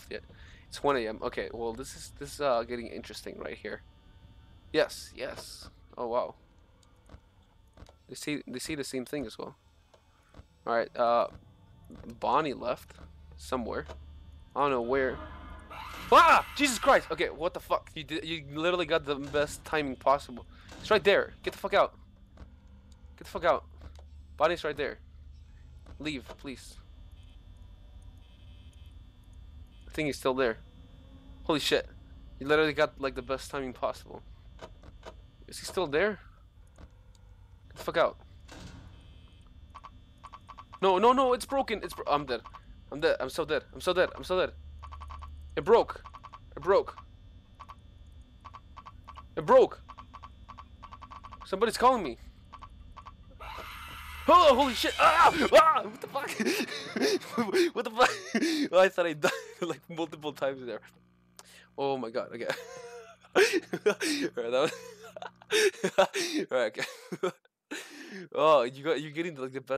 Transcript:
left yet. It's 1 a.m. Okay, well this is getting interesting right here. Yes, yes. Oh wow. They see the same thing as well. All right. Bonnie left somewhere. I don't know where. Ah! Jesus Christ! Okay, what the fuck? You literally got the best timing possible. It's right there. Get the fuck out. Get the fuck out. Bonnie's right there. Leave, please. I think he's still there. Holy shit. You literally got like the best timing possible. Is he still there? Get the fuck out. No, no, no, it's broken. I'm dead. I'm dead. I'm so dead. I'm so dead. I'm so dead. It broke. It broke. It broke. Somebody's calling me. Oh, holy shit! Ah! Ah! What the fuck? What the fuck? Oh, I thought I died like multiple times there. Oh my god! Okay. Alright, that was. Alright. Okay. Oh, you're getting like the best.